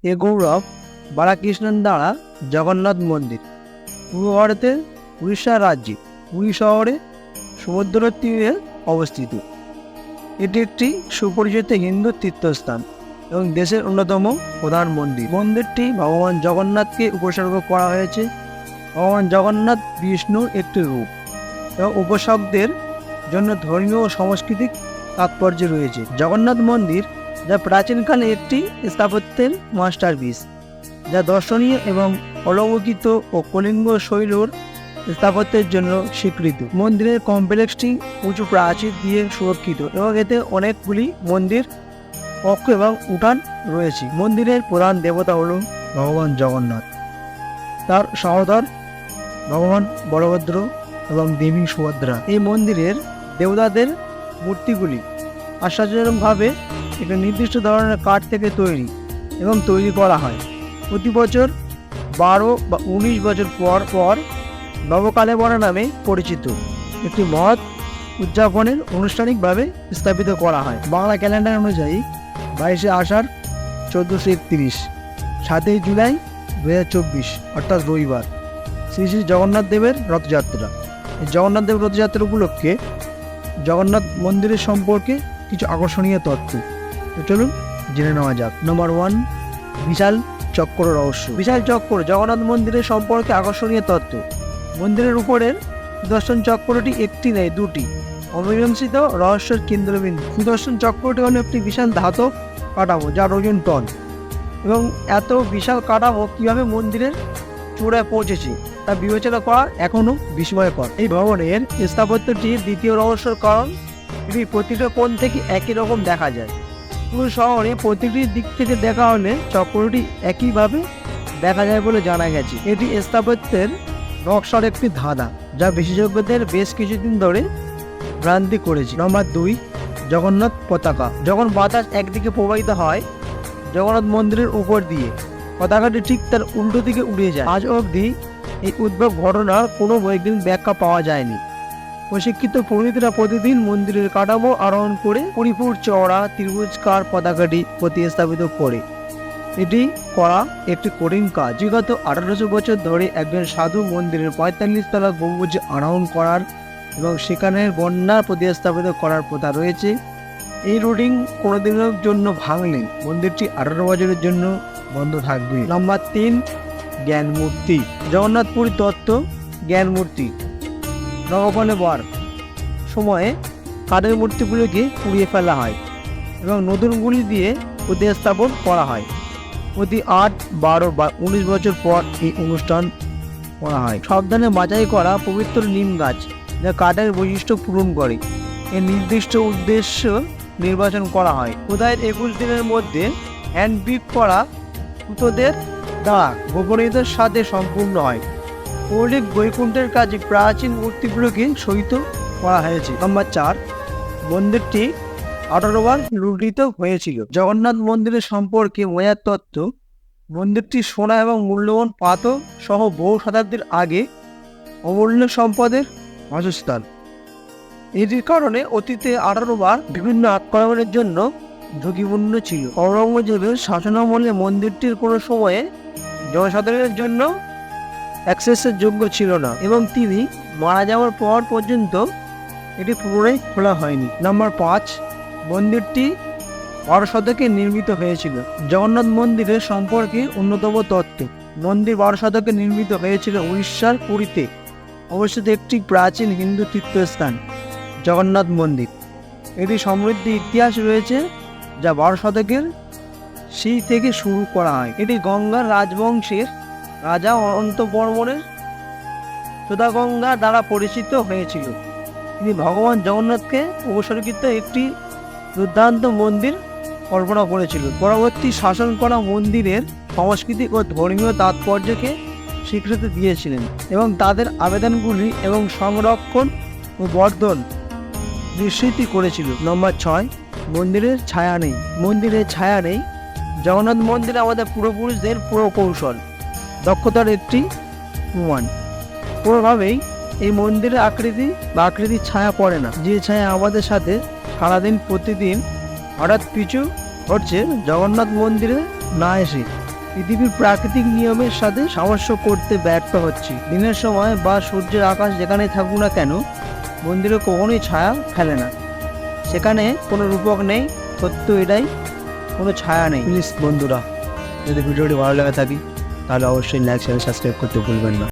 এ গৌরব বালাকৃষ্ণন দ্বারা জগন্নাথ মন্দির পূর্ব ভারতের উড়িষ্যা রাজ্যে পুরী শহরে সমুদ্র তীরে অবস্থিত। এটি একটি সুপরিচিত হিন্দু তীর্থস্থান এবং দেশের অন্যতম প্রধান মন্দির। মন্দিরটি ভগবান জগন্নাথকে উৎসর্গ করা হয়েছে। ভগবান জগন্নাথ বিষ্ণুর একটি রূপ এবং উপাসকদের জন্য ধর্মীয় ও সাংস্কৃতিক তাৎপর্য রয়েছে। জগন্নাথ মন্দির যা প্রাচীনকালে একটি স্থাপত্যের মাস্টারপিস, যা দর্শনীয় এবং অলৌকিক ও কলিঙ্গ শৈলীর স্থাপত্যের জন্য স্বীকৃত। মন্দিরের কমপ্লেক্সটি উঁচু প্রাচীর দিয়ে সুরক্ষিত এবং এতে অনেকগুলি মন্দির কক্ষ এবং উঠান রয়েছে। মন্দিরের প্রধান দেবতা হল ভগবান জগন্নাথ, তার সহোদর ভগবান বলভদ্র এবং দেবী সুভদ্রা। এই মন্দিরের দেবতাদের মূর্তিগুলি আশ্চর্যজনকভাবে একটি নির্দিষ্ট ধরনের কাঠ থেকে তৈরি এবং তৈরি করা হয়। প্রতি বছর 12 বা 19 বছর পর পর নবকালেবরা নামে পরিচিত একটি মহৎ উদযাপনের আনুষ্ঠানিকভাবে স্থাপিত করা হয়। বাংলা ক্যালেন্ডার অনুযায়ী 22শে আষাঢ় 1431, 7ই জুলাই 2024 অর্থাৎ রবিবার শ্রী শ্রী জগন্নাথ দেবের রথযাত্রা। এই জগন্নাথ দেবের রথযাত্রা উপলক্ষে জগন্নাথ মন্দিরের সম্পর্কে কিছু আকর্ষণীয় তথ্য চলুন জেনে নেওয়া যাক। নম্বর 1, বিশাল চক্র রহস্য। বিশাল চক্র জগন্নাথ মন্দিরের সম্পর্কে আকর্ষণীয় তথ্য। মন্দিরের উপরের সুদর্শন চক্রটি একটি নয়, দুটি অমীমাংসিত রহস্যের কেন্দ্রবিন্দু। সুদর্শন চক্রটি হল একটি বিশাল ধাতব কাঠামো যার ওজন টন, এবং এত বিশাল কাঠামো কীভাবে মন্দিরের চূড়ায় পৌঁছেছে তা বিবেচনা করা এখনও বিস্ময়কর। এই ভবনের স্থাপত্যটির দ্বিতীয় রহস্যের কারণ এটি প্রতিটা কোণ থেকে একই রকম দেখা যায়। পুরো শহরে প্রতিটি দিক থেকে দেখা হলে চক্রটি একইভাবে দেখা যায় বলে জানা গেছে। এটি স্থাপত্যের নকশার একটি ধাঁধা যা বিশেষজ্ঞদের বেশ কিছুদিন ধরে ভ্রান্তি করেছে। নম্বর 2, জগন্নাথ পতাকা। যখন বাতাস একদিকে প্রবাহিত হয় জগন্নাথ মন্দিরের উপর দিয়ে, পতাকাটি ঠিক তার উল্টো দিকে উড়ে যায়। আজ অবধি এই উদ্ভব ঘটনার কোনো বৈজ্ঞানিক ব্যাখ্যা পাওয়া যায়নি। প্রশিক্ষিত পুরোহিতরা প্রতিদিন মন্দিরের কাঠামো আরোহণ করে 20 ফুট চওড়া ত্রিভুজকার পতাকাটি প্রতিস্থাপিত করে। এটি করা একটি কঠিন কাজ। বিগত 1800 বছর ধরে একজন সাধু মন্দিরের 45 তলা গম্বুজ আরোহণ করার এবং সেখানে বন্যা প্রতিস্থাপিত করার প্রথা রয়েছে। এই রুটিন কোনোদিনের জন্য ভাঙলে মন্দিরটি 18 বছরের জন্য বন্ধ থাকবে। নম্বর 3, জ্ঞান মূর্তি। জগন্নাথপুরী তত্ত্ব জ্ঞান মূর্তি। নবকলেবর সময়ে কাঠের মূর্তিগুলিকে পুড়িয়ে ফেলা হয় এবং নতুনগুলি দিয়ে প্রতিস্থাপন করা হয়। প্রতি 8, 12 বা 19 বছর পর এই অনুষ্ঠান করা হয়। সাবধানে বাছাই করা পবিত্র নিম গাছ যা কাঠের বৈশিষ্ট্য পূরণ করে এর নির্দিষ্ট উদ্দেশ্য নির্বাচন করা হয়। খোদাইয়ের 21 দিনের মধ্যে হ্যান্ডপিক করা পুতোদের দ্বারা গোপনীয়তার সাথে সম্পূর্ণ হয়। মৌলিক বৈকুণ্ঠের কাজে প্রাচীন মূর্তিগুলোকে সহিত করা হয়েছে। নম্বর 4, মন্দিরটি 18 বার লুণ্ঠিত হয়েছিল। জগন্নাথ মন্দিরের সম্পর্কে মজার তথ্য, মন্দিরটি সোনা এবং মূল্যবান পাথর সহ বহু শতাব্দীর আগে অমূল্য সম্পদের বাসস্থান। এটির কারণে অতীতে 18 বার বিভিন্ন আক্রমণের জন্য ঝুঁকিপূর্ণ ছিল। ঔরঙ্গজেবের শাসনামলে মন্দিরটির কোনো সময়ে জনসাধারণের জন্য অ্যাক্সেসের যোগ্য ছিল না এবং তিনি মারা যাওয়ার পর পর্যন্ত এটি পুনরায় খোলা হয়নি। নম্বর 5, মন্দিরটি 12 শতকে নির্মিত হয়েছিল। জগন্নাথ মন্দিরের সম্পর্কে অন্যতম তথ্য, মন্দির 12 শতকে নির্মিত হয়েছিল উড়িষ্যার পুরীতে অবস্থিত একটি প্রাচীন হিন্দু তীর্থস্থান জগন্নাথ মন্দির। এটি সমৃদ্ধ ইতিহাস রয়েছে যা 12 শতকের সেই থেকে শুরু করা হয়। এটি গঙ্গার রাজবংশের রাজা অনন্তবর্মনের সুধাগঙ্গা দ্বারা পরিচিত হয়েছিল। তিনি ভগবান জগন্নাথকে উৎসর্গিত একটি দুর্দান্ত মন্দির কল্পনা করেছিল। পরবর্তী শাসন করা মন্দিরের সাংস্কৃতিক ও ধর্মীয় তাৎপর্যকে স্বীকৃতি দিয়েছিলেন এবং তাদের আবেদনগুলি এবং সংরক্ষণ ও বর্ধন নিশ্চিত করেছিল। নম্বর 6, মন্দিরের ছায়া নেই। মন্দিরের ছায়া নেই। জগন্নাথ মন্দিরে আমাদের পূর্বপুরুষদের প্রকৌশল দক্ষতার একটি প্রমাণ। কোনোভাবেই এই মন্দিরের আকৃতির ছায়া পড়ে না, যে ছায়া আমাদের সাথে সারাদিন প্রতিদিন হঠাৎ পিছু হচ্ছে জগন্নাথ মন্দিরে না এসে পৃথিবীর প্রাকৃতিক নিয়মের সাথে সামঞ্জস্য করতে ব্যর্থ হচ্ছে। দিনের সময় বা সূর্যের আকাশ যেখানে থাকুক না কেন, মন্দিরে কখনোই ছায়া ফেলে না। সেখানে কোনো রূপক নেই, সত্য এটাই, কোনো ছায়া নেই। প্লিজ বন্ধুরা, যদি ভিডিওটি ভালো লেগে থাকে তাহলে অবশ্যই লাইক শেয়ার সাবস্ক্রাইব করতে ভুলবেন না।